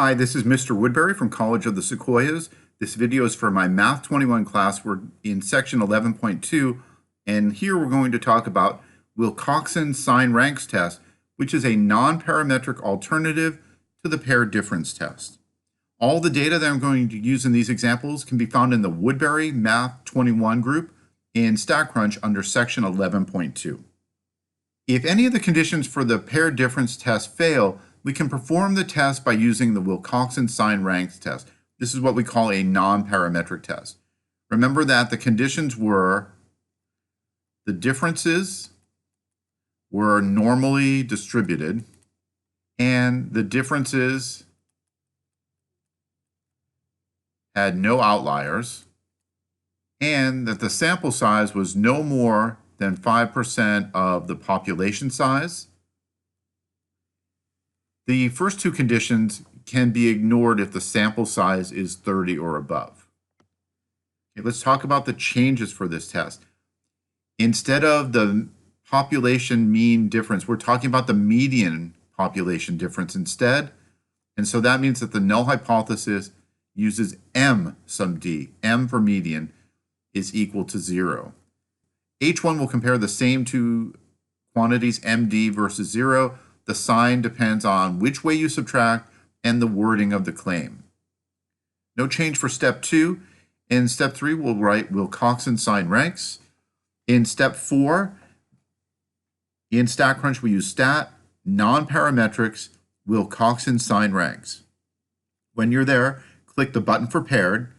Hi, this is Mr. Woodbury from College of the Sequoias. This video is for my Math 21 class. We're in section 11.2, and here we're going to talk about Wilcoxon sign ranks test, which is a non-parametric alternative to the paired difference test. All the data that I'm going to use in these examples can be found in the Woodbury Math 21 group in StatCrunch under section 11.2. If any of the conditions for the paired difference test fail, we can perform the test by using the Wilcoxon sign ranks test. This is what we call a non-parametric test. Remember that the conditions were the differences were normally distributed and the differences had no outliers and that the sample size was no more than 5% of the population size. The first two conditions can be ignored if the sample size is 30 or above. Okay, let's talk about the changes for this test. Instead of the population mean difference, we're talking about the median population difference instead. And so that means that the null hypothesis uses M sub D. M for median is equal to 0. H1 will compare the same two quantities, MD versus 0. The sign depends on which way you subtract and the wording of the claim. No change for step 2. In step 3, we'll write Wilcoxon sign ranks. In step 4, in StatCrunch, we use stat, non-parametrics, Wilcoxon sign ranks. When you're there, click the button for paired.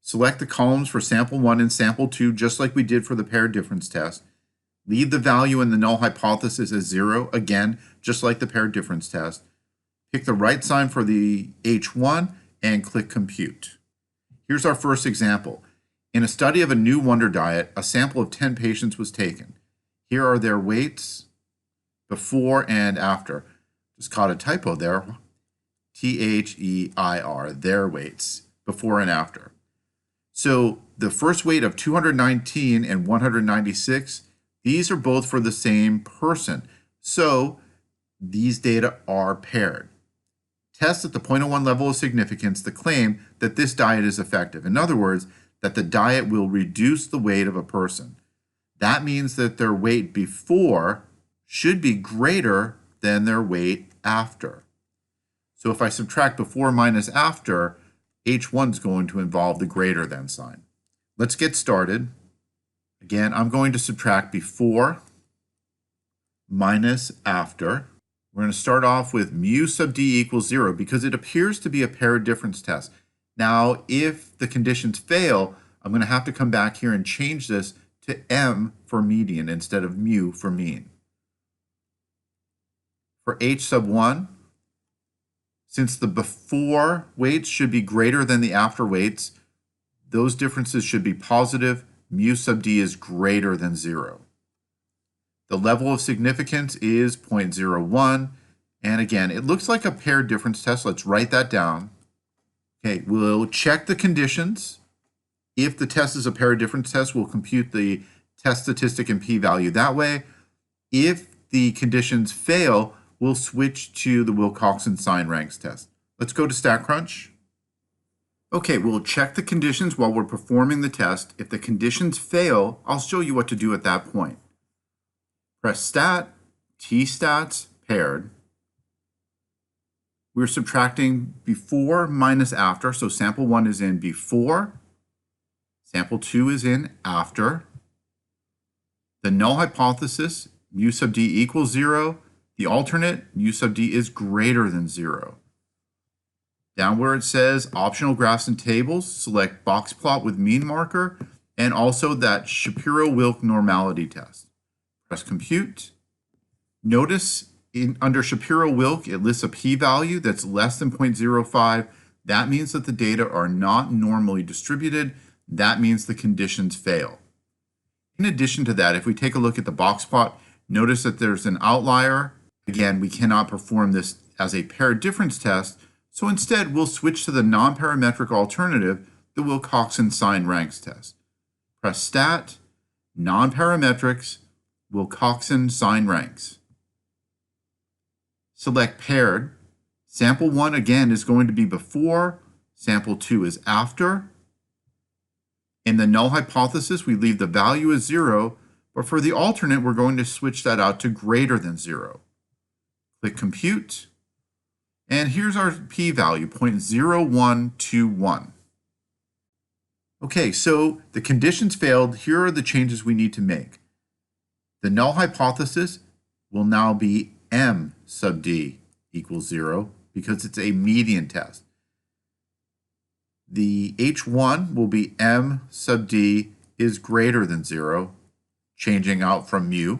Select the columns for sample 1 and sample 2, just like we did for the paired difference test. Leave the value in the null hypothesis as 0, again, just like the paired difference test. Pick the right sign for the H1 and click compute. Here's our first example. In a study of a new wonder diet, a sample of 10 patients was taken. Here are their weights before and after. Just caught a typo there. THEIR, their weights before and after. So the first weight of 219 and 196, these are both for the same person. So these data are paired. Test at the 0.01 level of significance the claim that this diet is effective. In other words, that the diet will reduce the weight of a person. That means that their weight before should be greater than their weight after. So if I subtract before minus after, H1 is going to involve the greater than sign. Let's get started. Again, I'm going to subtract before minus after. We're going to start off with mu sub d equals 0 because it appears to be a paired difference test. Now, if the conditions fail, I'm going to have to come back here and change this to M for median instead of mu for mean. For H sub 1, since the before weights should be greater than the after weights, those differences should be positive. Mu sub d is greater than 0. The level of significance is 0.01. And again, it looks like a paired difference test. Let's write that down. Okay, we'll check the conditions. If the test is a paired difference test, we'll compute the test statistic and p-value that way. If the conditions fail, we'll switch to the Wilcoxon sign ranks test. Let's go to StatCrunch. Okay, we'll check the conditions while we're performing the test. If the conditions fail, I'll show you what to do at that point. Press stat, tstats, paired. We're subtracting before minus after, so sample 1 is in before, sample 2 is in after. The null hypothesis, mu sub d equals 0. The alternate, mu sub d is greater than 0. Down where it says optional graphs and tables, select box plot with mean marker and also that Shapiro-Wilk normality test. Press compute. Notice under Shapiro-Wilk, it lists a p-value that's less than 0.05. That means that the data are not normally distributed. That means the conditions fail. In addition to that, if we take a look at the box plot, notice that there's an outlier. Again, we cannot perform this as a paired difference test, so instead we'll switch to the non-parametric alternative, the Wilcoxon sign ranks test. Press stat, non-parametrics, Wilcoxon sign ranks. Select paired, Sample 1, again, is going to be before. Sample 2 is after. In the null hypothesis, we leave the value as 0, but for the alternate, we're going to switch that out to greater than 0. Click Compute, and here's our p-value, 0.0121. Okay, so the conditions failed. Here are the changes we need to make. The null hypothesis will now be m sub d equals 0 because it's a median test. The h1 will be m sub d is greater than 0, changing out from mu.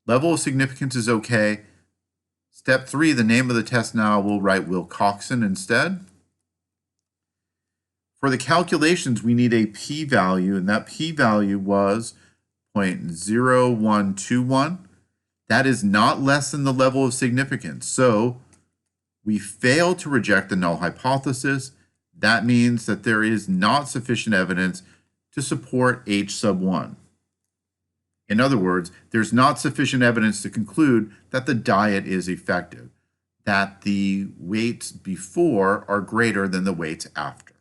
Level of significance is okay. Step 3, the name of the test now, we'll write Wilcoxon instead. For the calculations, we need a p-value, and that p-value was 0.0121. That is not less than the level of significance. So we fail to reject the null hypothesis. That means that there is not sufficient evidence to support H sub 1. In other words, there's not sufficient evidence to conclude that the diet is effective, that the weights before are greater than the weights after.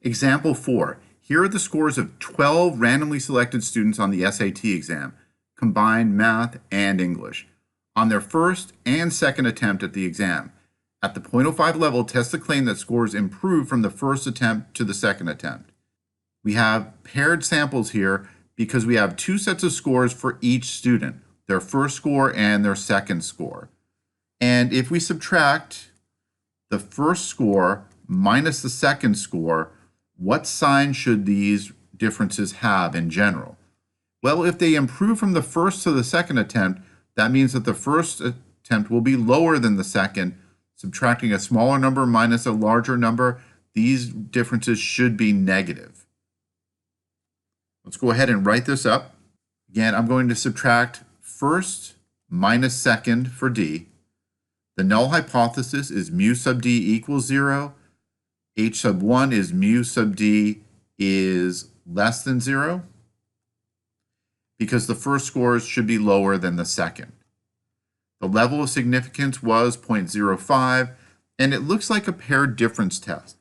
Example 4. Here are the scores of 12 randomly selected students on the SAT exam, combined math and English, on their first and second attempt at the exam. At the 0.05 level, test the claim that scores improve from the first attempt to the second attempt. We have paired samples here because we have two sets of scores for each student, their first score and their second score. And if we subtract the first score minus the second score, what sign should these differences have in general? Well, if they improve from the first to the second attempt, that means that the first attempt will be lower than the second. Subtracting a smaller number minus a larger number, these differences should be negative. Let's go ahead and write this up. Again, I'm going to subtract first minus second for D. The null hypothesis is mu sub D equals 0. H sub 1 is mu sub D is less than 0 because the first scores should be lower than the second. The level of significance was 0.05, and it looks like a paired difference test.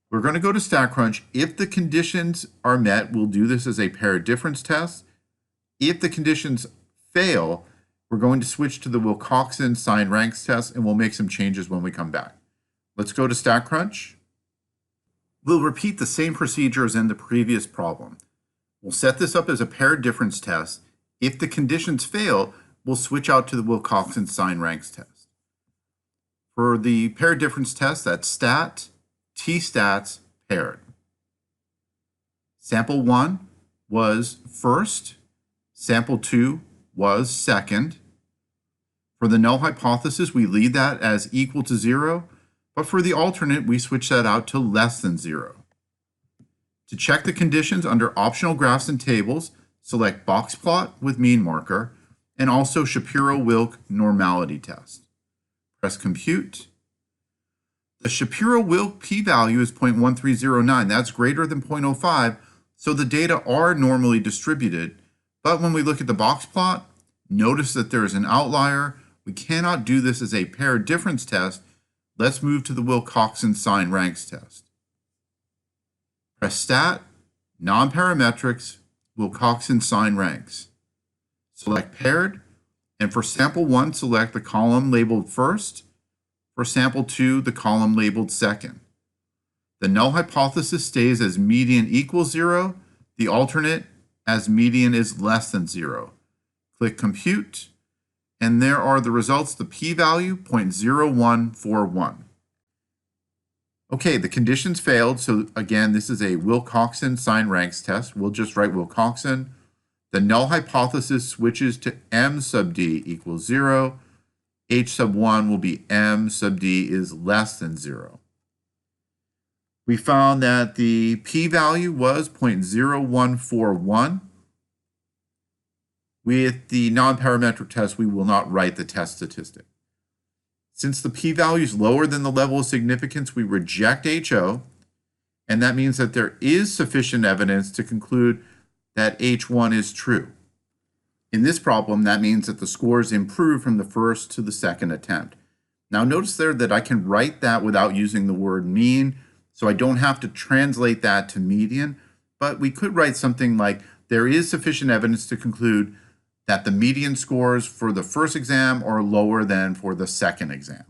We're going to go to StatCrunch. If the conditions are met, we'll do this as a paired difference test. If the conditions fail, we're going to switch to the Wilcoxon sign ranks test, and we'll make some changes when we come back. Let's go to StatCrunch. We'll repeat the same procedure as in the previous problem. We'll set this up as a paired difference test. If the conditions fail, we'll switch out to the Wilcoxon sign ranks test. For the paired difference test, that's stat, t-stats, paired. Sample 1 was first, sample 2 was second. For the null hypothesis, we leave that as equal to 0. But for the alternate, we switch that out to less than 0. To check the conditions under optional graphs and tables, select box plot with mean marker and also Shapiro-Wilk normality test. Press compute. The Shapiro-Wilk p-value is 0.1309. That's greater than 0.05, so the data are normally distributed. But when we look at the box plot, notice that there is an outlier. We cannot do this as a paired difference test. Let's move to the Wilcoxon sign ranks test. Press Stat, Nonparametrics, Wilcoxon sign ranks. Select Paired, and for sample 1, select the column labeled first. For sample 2, the column labeled second. The null hypothesis stays as median equals 0. The alternate as median is less than 0. Click Compute. And there are the results, the p-value, 0.0141. Okay, the conditions failed. So again, this is a Wilcoxon sign ranks test. We'll just write Wilcoxon. The null hypothesis switches to m sub d equals 0. H sub 1 will be m sub d is less than 0. We found that the p-value was 0.0141. With the nonparametric test, we will not write the test statistic. Since the p-value is lower than the level of significance, we reject HO, and that means that there is sufficient evidence to conclude that H1 is true. In this problem, that means that the scores improve from the first to the second attempt. Now notice there that I can write that without using the word mean, so I don't have to translate that to median, but we could write something like, there is sufficient evidence to conclude that the median scores for the first exam are lower than for the second exam.